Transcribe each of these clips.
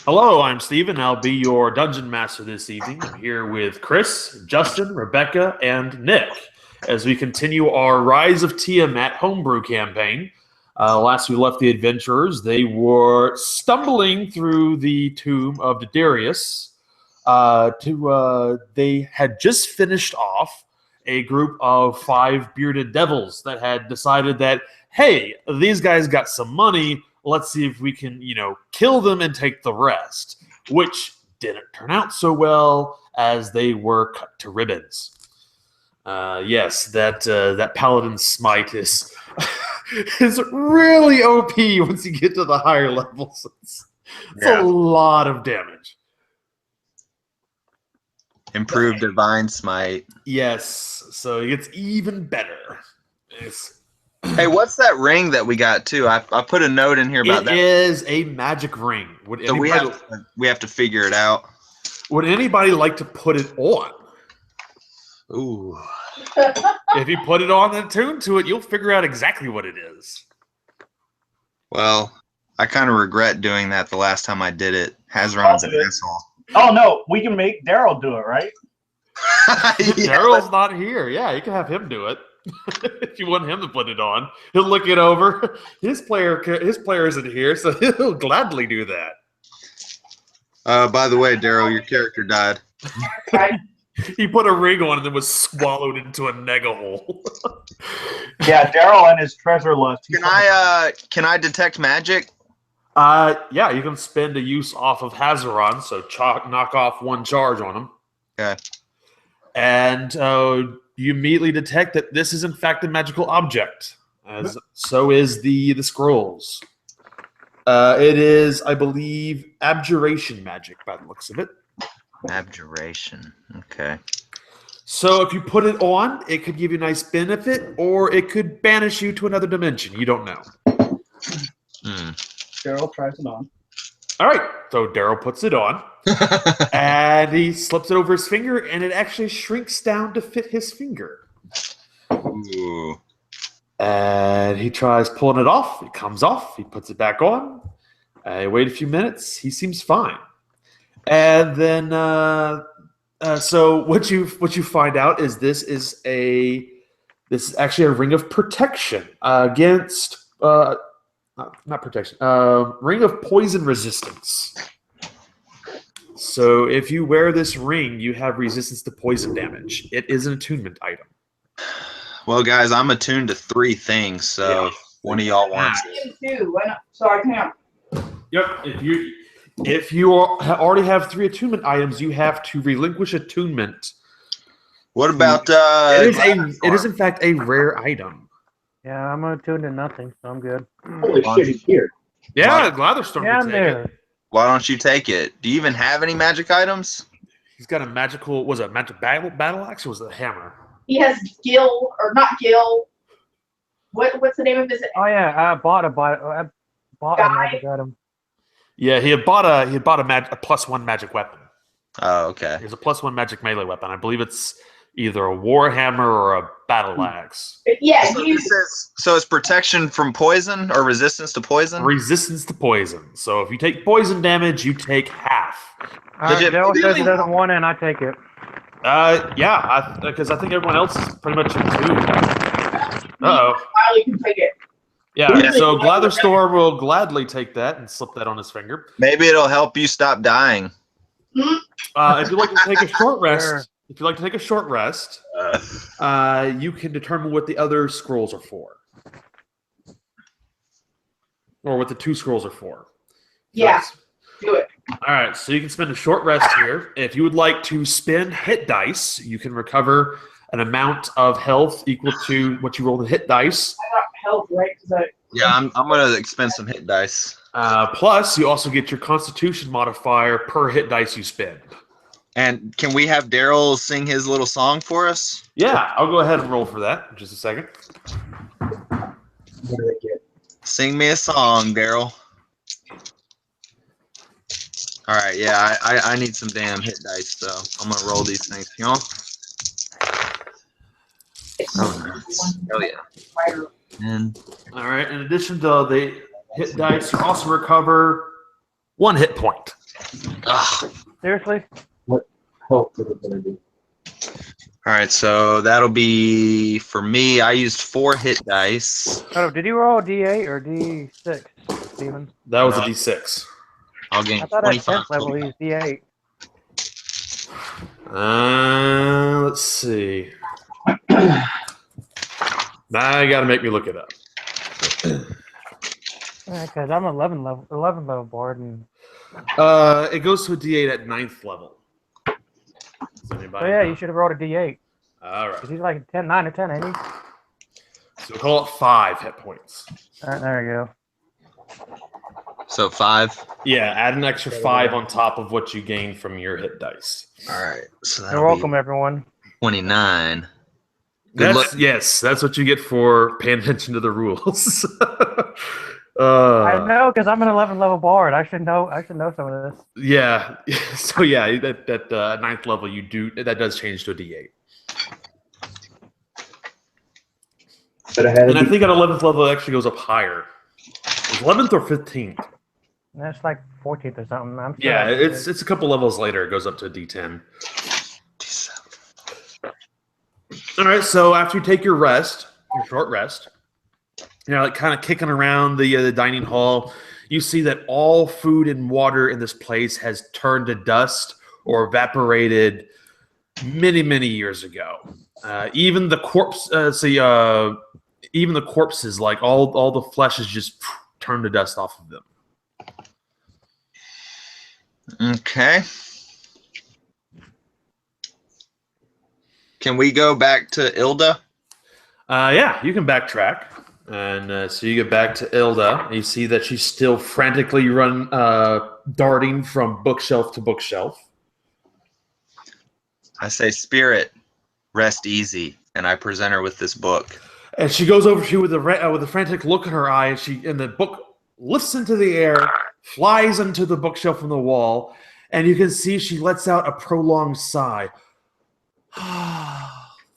Hello, I'm Steven. I'll be your dungeon master this evening. I'm here with Chris, Justin, Rebecca, and Nick as we continue our Rise of Tiamat homebrew campaign. Last we left the adventurers, they were stumbling through the tomb of Diderius. They had just finished off a group of 5 bearded devils that had decided that, hey, these guys got some money. Let's see if we can, kill them and take the rest, which didn't turn out so well as they were cut to ribbons. Yes, that paladin smite is is really OP once you get to the higher levels. It's a lot of damage. Improved divine smite. Yes, so it gets even better. Hey, what's that ring that we got too? I put a note in here about that. It is a magic ring. So we have to figure it out. Would anybody like to put it on? Ooh. If you put it on and attune to it, you'll figure out exactly what it is. Well, I kind of regret doing that the last time I did it. Hazaron's an asshole. Oh no, we can make Daryl do it, right? Daryl's not here. Yeah, you can have him do it. If you want him to put it on, he'll look it over. His player isn't here, so he'll gladly do that. By the way, Daryl, your character died. He put a ring on and then was swallowed into a negahole. Yeah, Daryl and his treasure list. Can I detect magic? Yeah, you can spend a use off of Hazaron, so knock off 1 charge on him. Okay. And you immediately detect that this is in fact a magical object, as so is the scrolls. It is, I believe, abjuration magic by the looks of it. Abjuration. Okay. So if you put it on, it could give you a nice benefit, or it could banish you to another dimension. You don't know. Daryl tries it on. All right, so Daryl puts it on, and he slips it over his finger, and it actually shrinks down to fit his finger. Ooh. And he tries pulling it off. It comes off. He puts it back on. Wait a few minutes. He seems fine. And then, so what you find out is this is actually a ring of protection against. Not protection. Ring of poison resistance. So if you wear this ring, you have resistance to poison damage. It is an attunement item. Well, guys, I'm attuned to 3 things, so if one of y'all wants it. Too. Why not? So I can't. Yep. If you already have 3 attunement items, you have to relinquish attunement. What about it is in fact a rare item. Yeah, I'm attuned to nothing, so I'm good. Holy shit, he's here. Yeah, Glatherstone Yeah, can I'm take there. it. Why don't you take it? Do you even have any magic items? He's got a magical, was it a magic battle axe or was it a hammer? He has Gil, or not Gil. What's the name of his? Oh yeah, I bought a magic item. Yeah, he had bought a +1 magic weapon. Oh, okay. He has a +1 magic melee weapon. I believe it's either a warhammer or a battle axe. Yeah, So it's protection from poison or resistance to poison? Resistance to poison. So if you take poison damage, you take half. Daryl says he doesn't want it, and I take it. Yeah, because I think everyone else is pretty much in tune. Uh-oh. Riley can take it. Yeah, so Glatherstone will gladly take that and slip that on his finger. Maybe it'll help you stop dying. If you'd like to take a short rest, Sure. You can determine what the other scrolls are for. Or what the 2 scrolls are for. Yeah, do it. All right, so you can spend a short rest here. If you would like to spend hit dice, you can recover an amount of health equal to what you rolled in hit dice. I got health, right? Yeah, I'm going to expend some hit dice. Plus, you also get your Constitution modifier per hit dice you spend. And can we have Daryl sing his little song for us? Yeah, I'll go ahead and roll for that in just a second. What did I get? Sing me a song, Daryl. All right, yeah, I need some damn hit dice, so I'm going to roll these things. You know? Oh, nice. Oh, yeah. And all right, in addition to the hit dice, you also recover 1 hit point. Ugh. Seriously? Help for the baby. All right, so that'll be for me. I used 4 hit dice. Oh, did you roll a D8 or D6, Steven? That was a No. D6. I'll gain I thought at 25. 10th level he used D8. Let's see. Now you got to make me look it up. Because I'm 11 level board, and It goes to a D8 at 9th level. Does anybody so yeah, know? you should have rolled a D8. All right. Because he's like 9 or 10, ain't he? So we'll call it 5 hit points. All right, there you go. So 5. Yeah, add an extra 5 on top of what you gain from your hit dice. All right, so You're that'll welcome, be everyone. 29. Good luck. Yes, that's what you get for paying attention to the rules. I know, because I'm an 11 level bard. I should know some of this. Yeah. So yeah, that 9th level that does change to a D8. But I had And I think at 11th level it actually goes up higher. Is 11th or 15th? That's like 14th or something. I'm sure Yeah, that's it's a couple levels later. It goes up to a D10. All right, so after you take your short rest, like kind of kicking around the dining hall, you see that all food and water in this place has turned to dust or evaporated many, many years ago. Even the even the corpses, like all the flesh is just turned to dust off of them. Okay. Can we go back to Ilda? Yeah, you can backtrack. And so you get back to Ilda, and you see that she's still frantically darting from bookshelf to bookshelf. I say, Spirit, rest easy, and I present her with this book. And she goes over to you with a frantic look in her eye, and the book lifts into the air, flies into the bookshelf on the wall, and you can see she lets out a prolonged sigh.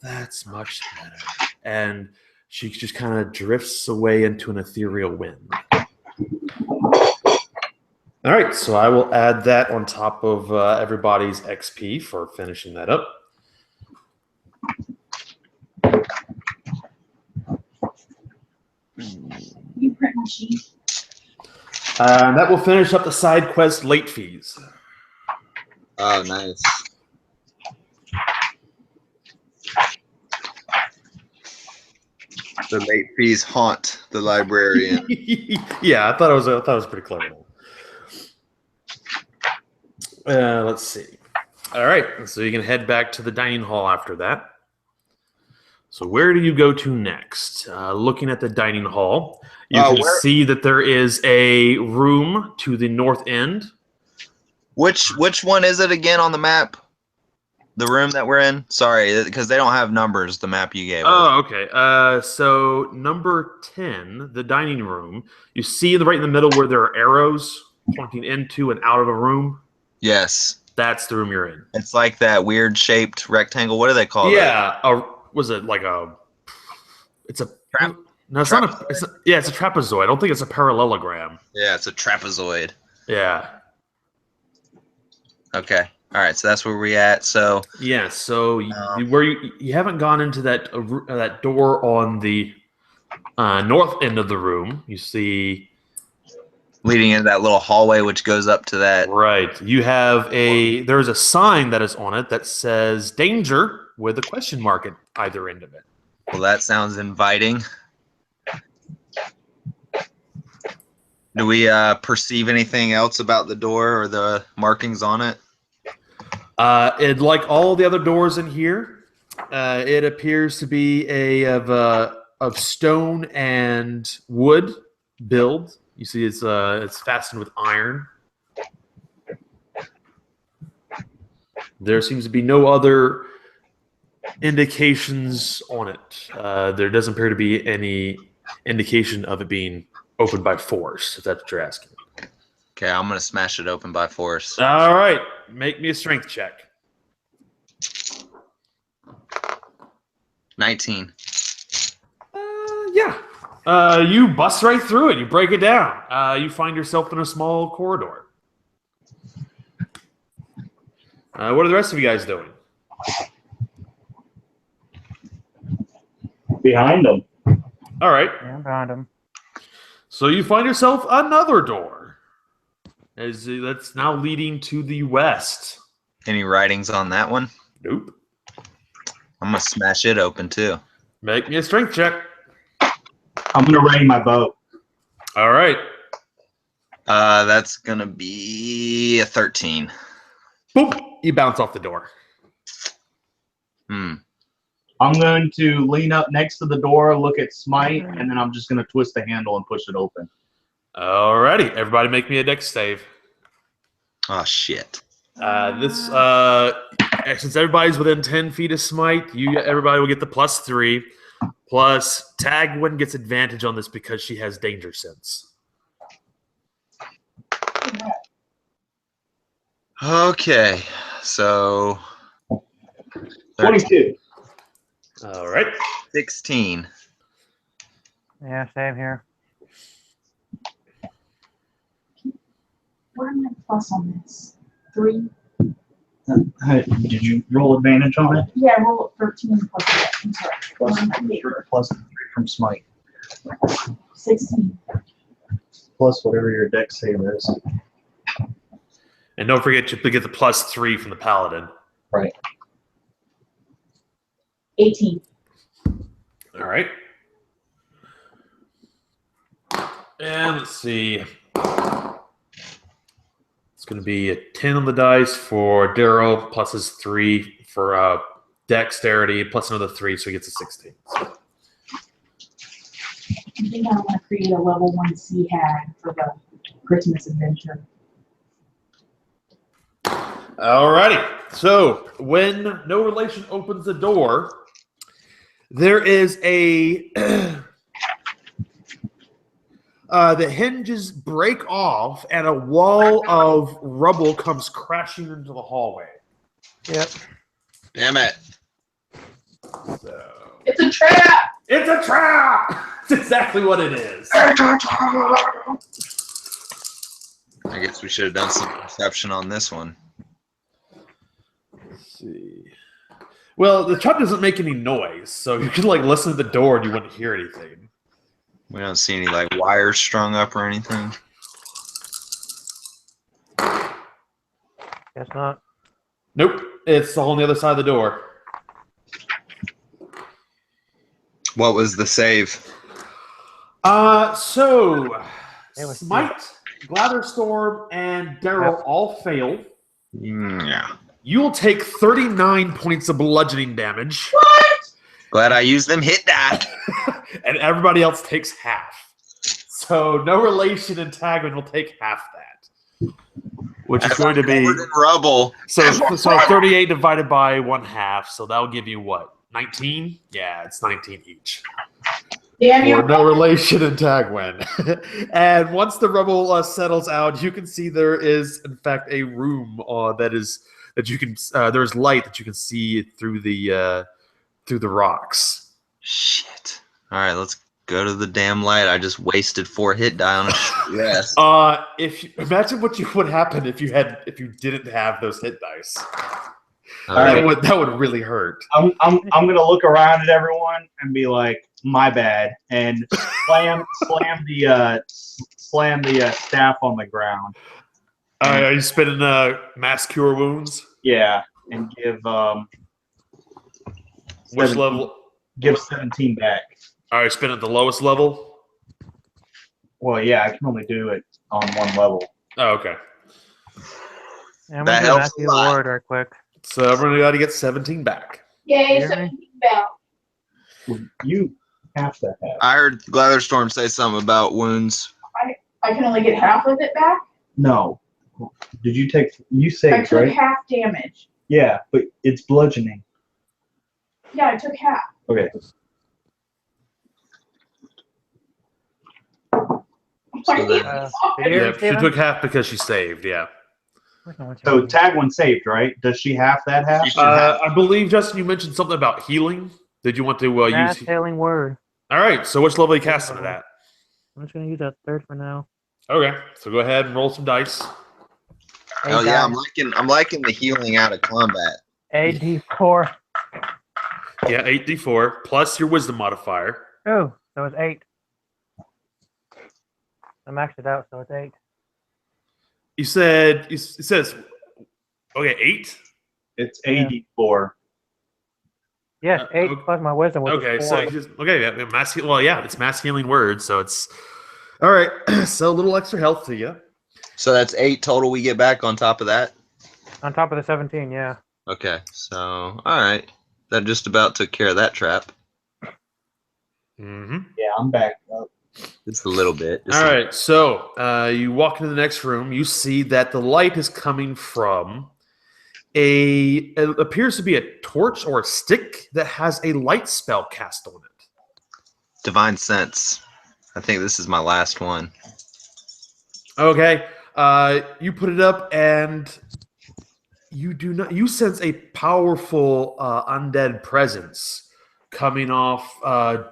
That's much better. And she just kind of drifts away into an ethereal wind. All right, so I will add that on top of everybody's XP for finishing that up. You print machine. That will finish up the side quest late fees. Oh, nice. The late fees haunt the librarian. Yeah, I thought it was pretty clever. Let's see. All right, so you can head back to the dining hall after that. So where do you go to next? Looking at the dining hall, you can see that there is a room to the north end. Which one is it again on the map? The room that we're in? Sorry, because they don't have numbers, the map you gave us. Oh, okay. So number 10, the dining room. You see right in the middle where there are arrows pointing into and out of a room? Yes. That's the room you're in. It's like that weird shaped rectangle. What do they call that? Yeah. Was it like a... It's a... No, it's not a... It's a trapezoid. I don't think it's a parallelogram. Yeah, it's a trapezoid. Yeah. Okay. All right, so that's where we're at. So yeah, so where you haven't gone into that door on the north end of the room. You see leading into that little hallway, which goes up to that. Right. You have there's a sign that is on it that says "Danger" with a question mark at either end of it. Well, that sounds inviting. Do we perceive anything else about the door or the markings on it? Like all the other doors in here, it appears to be of stone and wood build. You see, it's fastened with iron. There seems to be no other indications on it. There doesn't appear to be any indication of it being opened by force, if that's what you're asking. Okay, I'm going to smash it open by force. All right. Make me a strength check. 19. Yeah. You bust right through it. You break it down. You find yourself in a small corridor. What are the rest of you guys doing? Behind them. All right. Yeah, I'm behind him. So you find yourself another door. That's now leading to the west. Any writings on that one? Nope. I'm gonna smash it open too. Make me a strength check. I'm gonna rain my boat. All right. That's gonna be a 13. Boom. You bounce off the door. Hmm. I'm going to lean up next to the door, look at Smite, and then I'm just gonna twist the handle and push it open. All righty. Everybody make me a dex save. Oh shit. Since everybody's within 10 feet of Smite, everybody will get the +3. Plus, Tagwin gets advantage on this because she has danger sense. Okay, so 22. All right. 16. Yeah, same here. What am I plus on this? 3? Did you roll advantage on it? Yeah, roll 13 plus that. I'm sorry. Plus 3 from Smite. 16. Plus whatever your dex save is. And don't forget to get the +3 from the Paladin. Right. 18. All right. And let's see. It's going to be a 10 on the dice for Daryl, plus his 3 for dexterity, plus another 3, so he gets a 16. I think I want to create a level 1 sea hag for the Christmas adventure. Alrighty. So when No Relation opens the door, there is a the hinges break off and a wall of rubble comes crashing into the hallway. Yep. Damn it. So It's a trap! it's a trap. It's exactly what it is. I guess we should have done some perception on this one. Let's see. Well, the trap doesn't make any noise, so you could like listen to the door and you wouldn't hear anything. We don't see any like wires strung up or anything. Guess not. Nope, it's on the other side of the door. What was the save? So It was Smite, Glatherstorm, and Daryl all fail. Yeah. You'll take 39 points of bludgeoning damage, Glad I used them hit die. and everybody else takes half. So No Relation and Tagman will take half that, which is going to be Covered in rubble. so 38 divided by 1/2. So that'll give you what? 19? Yeah, it's 19 each. Damn For you! No Relation and Tagwin. And once the rubble settles out, you can see there is, in fact, a room that you can. There's light that you can see through the rocks. Shit. All right, let's go to the damn light. I just wasted 4 hit die on a yes. Imagine what would happen if you didn't have those hit dice. All right. That would really hurt. I'm gonna look around at everyone and be like, my bad, and slam the staff on the ground. Are you spinning mass cure wounds? Yeah, and give Which 17 level? Give 17 back. Are you spinning at the lowest level? Well, yeah, I can only do it on one level. Oh, okay. Yeah, I'm That gonna do helps Matthew a lot. Ward right quick. So everyone got to get 17 back. Yay, Hear me? 17 bout. You have to have. I heard Glatherstorm say something about wounds. I can only get half of it back? No. Did you take? You I saved, took right? half damage. Yeah, but it's bludgeoning. Yeah, I took half. Okay. So then- Here, She Steven? took half because she saved. Yeah. So tag one saved, right? Does she have that half? She should have. I believe Justin, you mentioned something about healing. Did you want to Mass use? Healing Word. All right. So which level are you casting it at? I'm just gonna use that 3rd for now. Okay. So go ahead and roll some dice. Oh yeah, I'm liking the healing out of combat. 8d4. Yeah, 8d4 plus your wisdom modifier. Ooh, so it's 8. I maxed it out, so it's 8. You said it says okay 8. It's Yeah. 84. Yes, 8 okay. plus my wisdom, which Okay, is so 4. you just okay. Mass heal. Well, yeah, it's mass healing word, so it's all right. So a little extra health to you. So that's 8 total we get back on top of that. On top of the 17, yeah. Okay, so all right, that just about took care of that trap. Mm-hmm. Yeah, I'm back up. Just a little bit. All right, so you walk into the next room. You see that the light is coming from it appears to be a torch or a stick that has a light spell cast on it. Divine Sense. I think this is my last one. Okay, you put it up and you sense a powerful undead presence coming off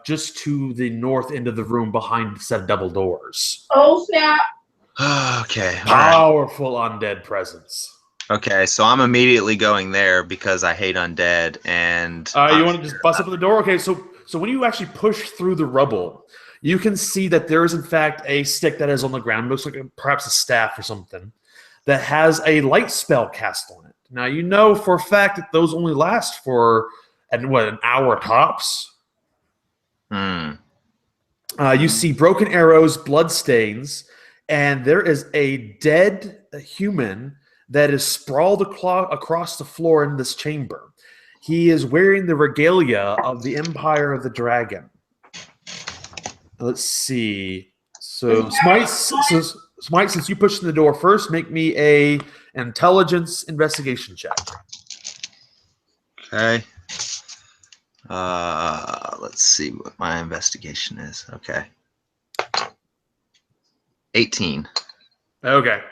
just to the north end of the room behind the set of double doors. Oh snap! Okay, all right. Powerful undead presence. Okay, so I'm immediately going there because I hate undead and You want to just bust open the door? Okay, so when you actually push through the rubble, you can see that there is in fact a stick that is on the ground. Looks like perhaps a staff or something that has a light spell cast on it. Now you know for a fact that those only last for an hour tops. You see broken arrows, blood stains, and there is a dead human that is sprawled across the floor in this chamber. He is wearing the regalia of the Empire of the Dragon. Let's see. So Smite, since you pushed in the door first, make me a intelligence investigation check. Okay. Let's see what my investigation is. Okay. 18. Okay.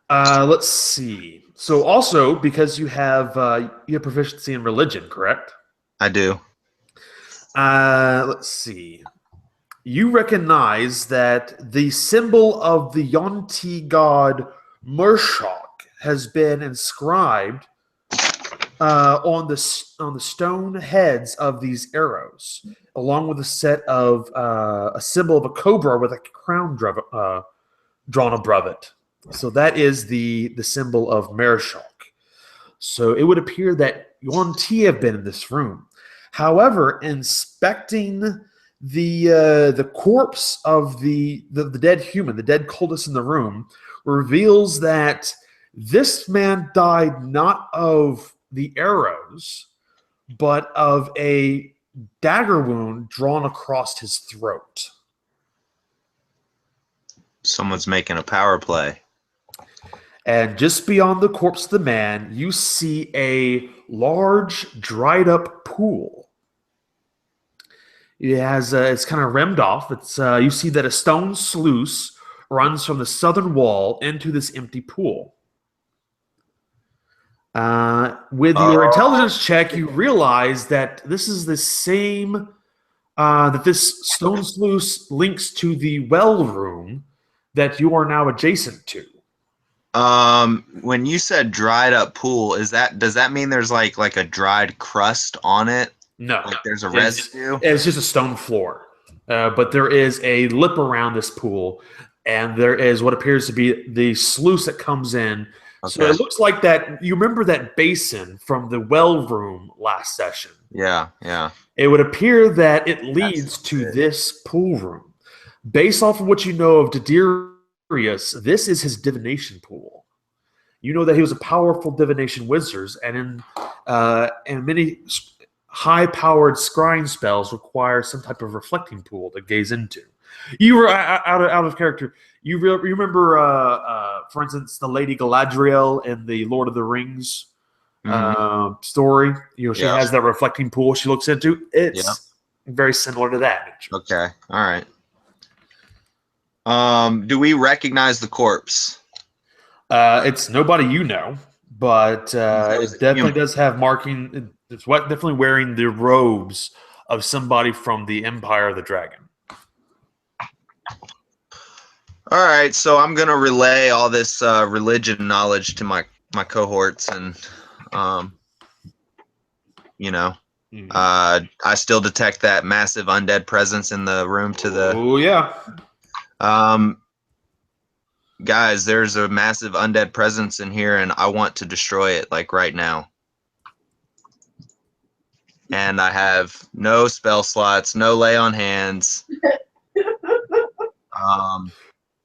Let's see. So also because you have proficiency in religion, correct? I do. Let's see. You recognize that the symbol of the Yonti god Murshok has been inscribed on the stone heads of these arrows, along with a set of a symbol of a cobra with a crown drawn above it. So that is the symbol of Murshok. So it would appear that Yonti have been in this room. However, inspecting the corpse of the dead human, the dead cultist in the room, reveals that this man died not of the arrows, but of a dagger wound drawn across his throat. Someone's making a power play. And just beyond the corpse of the man, you see a large, dried-up pool. It has it's kind of rimmed off. It's you see that a stone sluice runs from the southern wall into this empty pool. With your intelligence check, you realize that this is the same that this stone sluice links to the well room that you are now adjacent to. When you said dried up pool, does that mean there's like a dried crust on it? No, like there's a residue. It's just a stone floor, but there is a lip around this pool, and there is what appears to be the sluice that comes in. Okay. So it looks like that. You remember that basin from the well room last session? Yeah, yeah. It would appear that it leads to this pool room. Based off of what you know of Diderius, this is his divination pool. You know that he was a powerful divination wizard, and in many high-powered scrying spells require some type of reflecting pool to gaze into. You were out of character. You remember, for instance, the Lady Galadriel in the Lord of the Rings story. You know, she has that reflecting pool she looks into. It's very similar to that. Okay, all right. Do we recognize the corpse? It's nobody you know, but it definitely does have marking. It's definitely wearing the robes of somebody from the Empire of the Dragon. All right, so I'm gonna relay all this religion knowledge to my cohorts, and you know, I still detect that massive undead presence in the room to the. Oh yeah. Guys, there's a massive undead presence in here, and I want to destroy it like right now. And I have no spell slots, no lay on hands.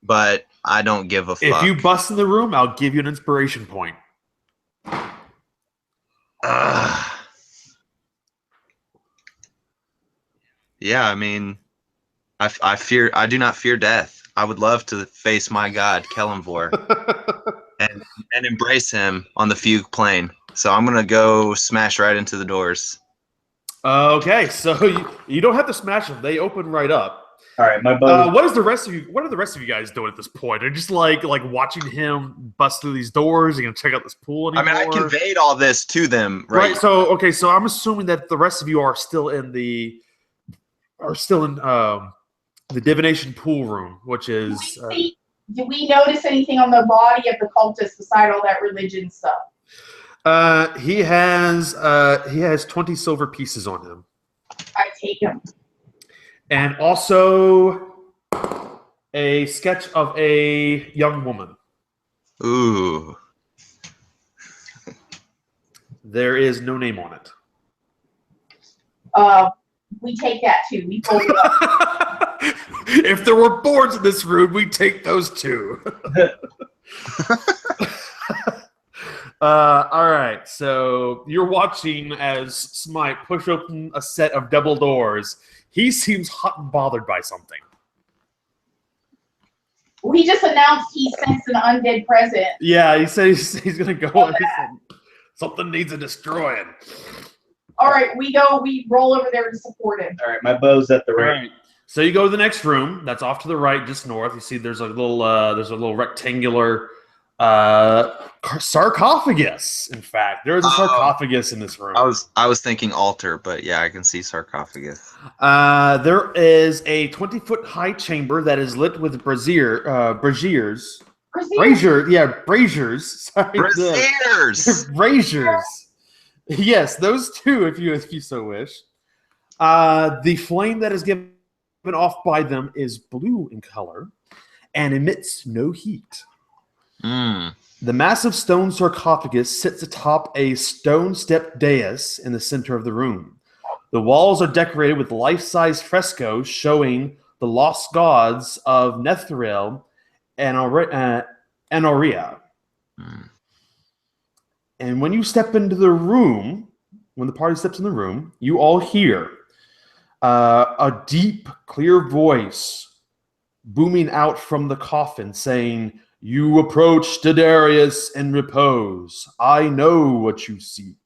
But I don't give a fuck. If you bust in the room, I'll give you an inspiration point. Yeah, I mean, I do not fear death. I would love to face my god, Kellenvor, and embrace him on the fugue plane. So I'm gonna go smash right into the doors. Okay, so you don't have to smash them; they open right up. All right, my bow. What are the rest of you guys doing at this point? Are you just like watching him bust through these doors? Are you gonna check out this pool anymore? I mean, I conveyed all this to them, right? So I'm assuming that the rest of you are still in the divination pool room, which is. Do we notice anything on the body of the cultist beside all that religion stuff? He has 20 silver pieces on him. I take him. And also a sketch of a young woman. Ooh. There is no name on it. We take that too. We fold it up. If there were boards in this room, we'd take those too. All right, so you're watching as Smite push open a set of double doors. He seems hot and bothered by something. We just announced he sensed an undead presence. Yeah, he said he's going to go. Something needs a destroying. All right, we roll over there to support him. All right, my bow's at the All right. right. So you go to the next room. That's off to the right, just north. You see there's a little rectangular sarcophagus. In fact, there is a sarcophagus in this room. I was thinking altar, but yeah, I can see sarcophagus. There is a 20-foot high chamber that is lit with braziers. Sorry, Braziers. braziers. Yes, those two, if you so wish. The flame that is given off by them is blue in color and emits no heat. The massive stone sarcophagus sits atop a stone-stepped dais in the center of the room. The walls are decorated with life-size frescoes showing the lost gods of Netheril and Aurea. And when you step into the room, when the party steps in the room, you all hear a deep, clear voice booming out from the coffin saying, "You approach Daedarius in repose. I know what you seek.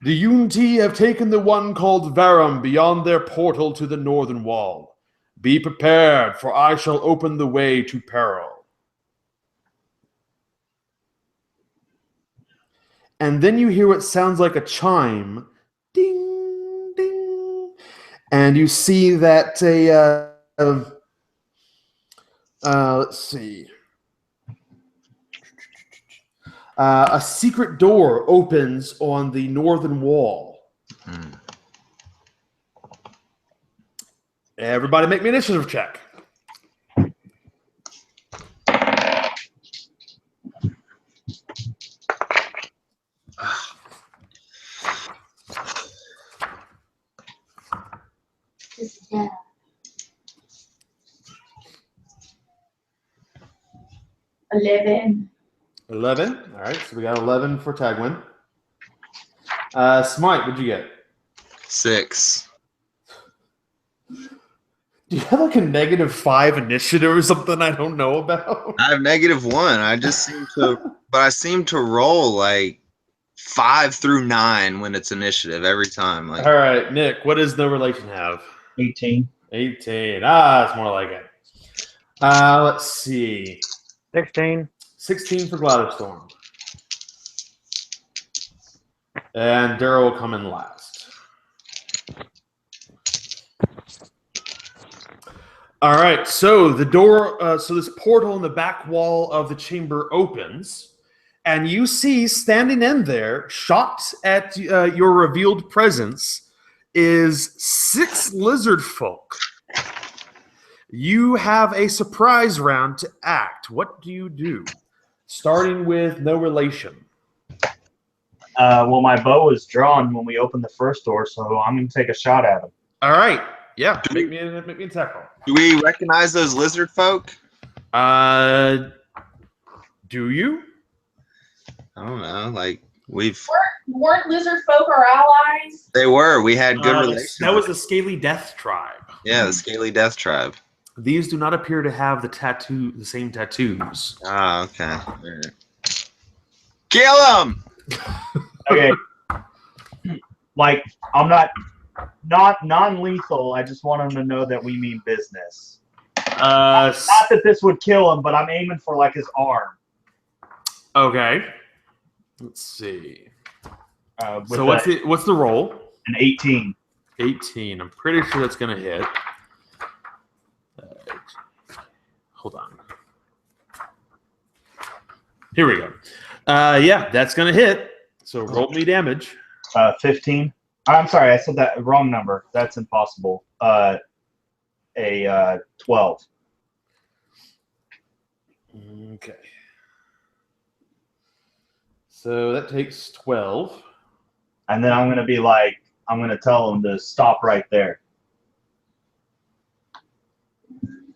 The Unity have taken the one called Varum beyond their portal to the northern wall. Be prepared, for I shall open the way to peril." And then you hear what sounds like a chime. Ding, ding. And you see that let's see. A secret door opens on the northern wall. Everybody make me an initiative check. Yeah. 11. 11. All right, so we got 11 for Tagwin. Smite, what'd you get? 6. Do you have like a -5 initiative or something I don't know about? I have -1. I seem to roll like 5 through 9 when it's initiative every time. Like, all right, Nick, what does no relation have? 18. 18. It's more like it. Let's see. 16. 16 for Gladystorm. And Daryl will come in last. All right, so the door, so this portal in the back wall of the chamber opens, and you see standing in there, shocked at your revealed presence, is 6 lizard folk. You have a surprise round to act. What do you do? Starting with no relation. Well, my bow was drawn when we opened the first door, so I'm going to take a shot at him. All right, yeah, make me an attack roll. Do we recognize those lizard folk? Do you? I don't know. Like we've. Weren't lizard folk our allies? They were. We had good relations. That was the Scaly Death Tribe. Yeah, the Scaly Death Tribe. These do not appear to have the same tattoos. Ah, okay. All right. Kill him! Okay. Like, I'm not non-lethal. I just want him to know that we mean business. Not that this would kill him, but I'm aiming for like his arm. Okay. Let's see. So what's the roll? An 18. 18. I'm pretty sure that's gonna hit. Hold on. Here we go. Yeah, that's gonna hit. So roll me damage. 15. I'm sorry, I said that wrong number. That's impossible. A 12. Okay. So that takes 12. And then I'm gonna be like, I'm gonna tell him to stop right there.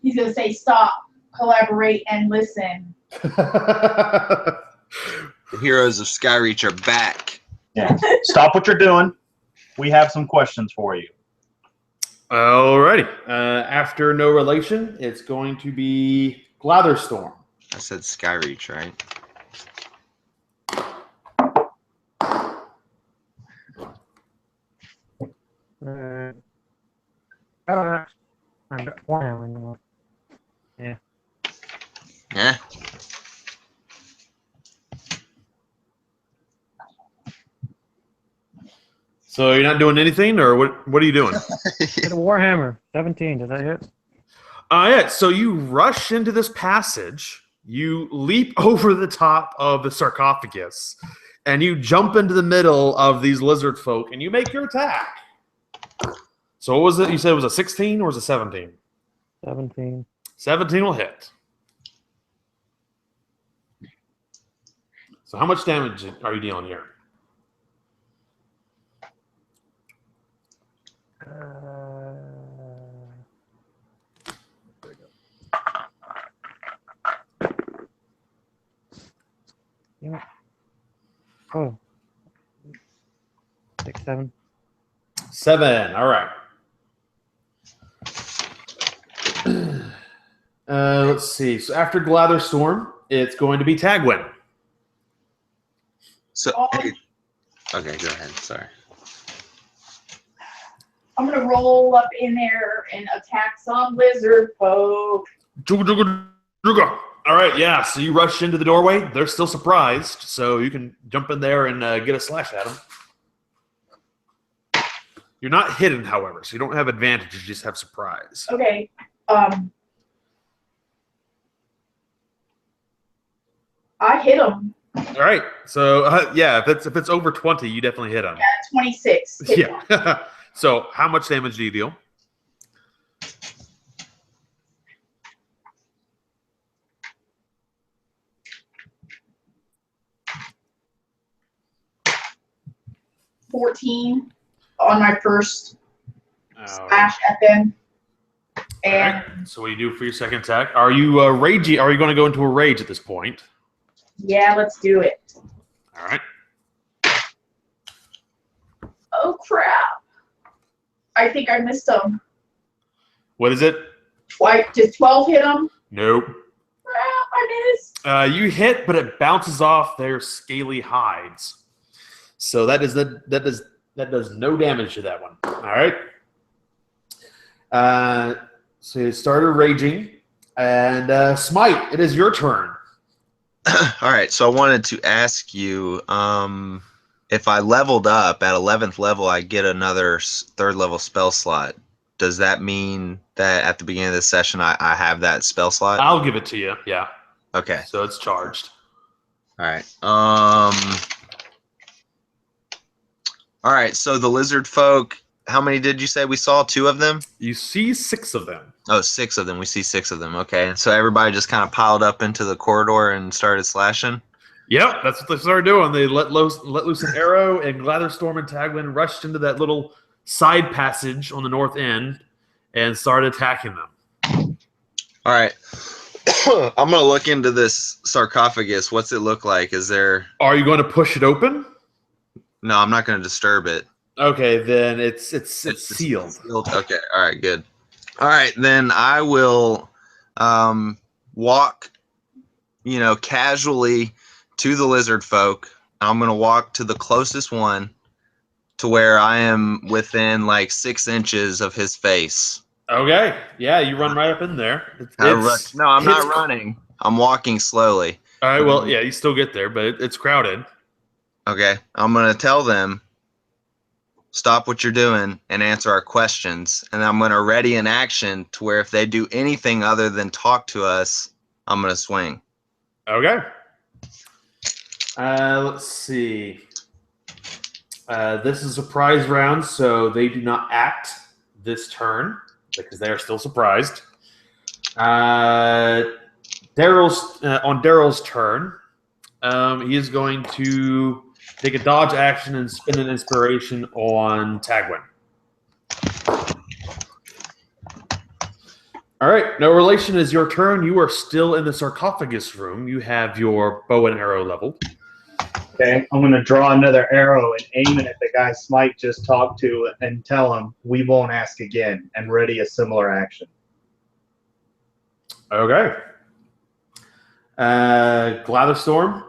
He's gonna say stop, collaborate, and listen. The heroes of Skyreach are back. Yeah. Stop what you're doing. We have some questions for you. Alrighty. After no relation, it's going to be Glatherstorm. I said Skyreach, right? I don't know. I'm not Warhammer anymore. Yeah. So you're not doing anything, or what are you doing? Hit a Warhammer. 17. Does that hit? Yeah, so you rush into this passage, you leap over the top of the sarcophagus, and you jump into the middle of these lizard folk, and you make your attack. So what was it? You said it was a 16 or was it 17? 17. 17 will hit. So how much damage are you dealing here? Yeah. Oh. 6, 7. 7. All right. Let's see. So after Glatherstorm, it's going to be Tagwin. So, hey. Okay, go ahead. Sorry. I'm gonna roll up in there and attack some lizard folk. All right, yeah. So you rush into the doorway. They're still surprised, so you can jump in there and get a slash at them. You're not hidden, however, so you don't have advantage. You just have surprise. Okay. I hit him. All right. So yeah, if it's over 20, you definitely hit them. Yeah, 26. Hit him. Yeah. So how much damage do you deal? $14 on my first All right. slash at them. And All right. So what do you do for your second attack? Are you ragey? Are you going to go into a rage at this point? yeah, let's do it. All right. Oh crap! I think I missed him. What is it? Did 12 hit him? Nope. Crap! I missed. You hit, but it bounces off their scaly hides. So that does no damage to that one. All right. So you started raging, and Smite, it is your turn. All right, so I wanted to ask you, if I leveled up at 11th level, I get another 3rd level spell slot. Does that mean that at the beginning of this session I have that spell slot? I'll give it to you. Yeah. Okay. So it's charged. All right. All right. So the lizard folk. How many did you say we saw? 2 of them? You see 6 of them. Oh, 6 of them. We see 6 of them. Okay. So everybody just kind of piled up into the corridor and started slashing. Yep, that's what they started doing. They let loose an arrow, and Glatherstorm and Tagwin rushed into that little side passage on the north end and started attacking them. All right. I'm going to look into this sarcophagus. What's it look like? Is there... Are you going to push it open? No, I'm not going to disturb it. Okay, then it's sealed. Okay, all right, good. All right, then I will walk, casually to the lizard folk. I'm going to walk to the closest one to where I am within like 6 inches of his face. Okay, yeah, you run right up in there. No, I'm not running. I'm walking slowly. All right, well, yeah, you still get there, but it's crowded. Okay, I'm going to tell them, stop what you're doing and answer our questions. And I'm going to ready an action to where if they do anything other than talk to us, I'm going to swing. Okay. Let's see. This is a surprise round, so they do not act this turn because they are still surprised. On Daryl's turn, he is going to take a dodge action and spin an inspiration on Tagwin. All right, no relation is your turn. You are still in the sarcophagus room. You have your bow and arrow leveled. Okay, I'm going to draw another arrow and aim it at the guy Smite just talked to and tell him we won't ask again and ready a similar action. Okay. Glatherstorm.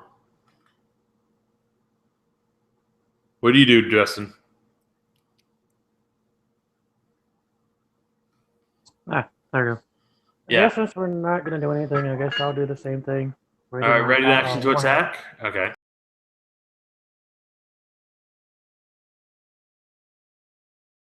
What do you do, Justin? There we go. Yeah. I guess since we're not going to do anything, I guess I'll do the same thing. Ready to action to attack? Okay.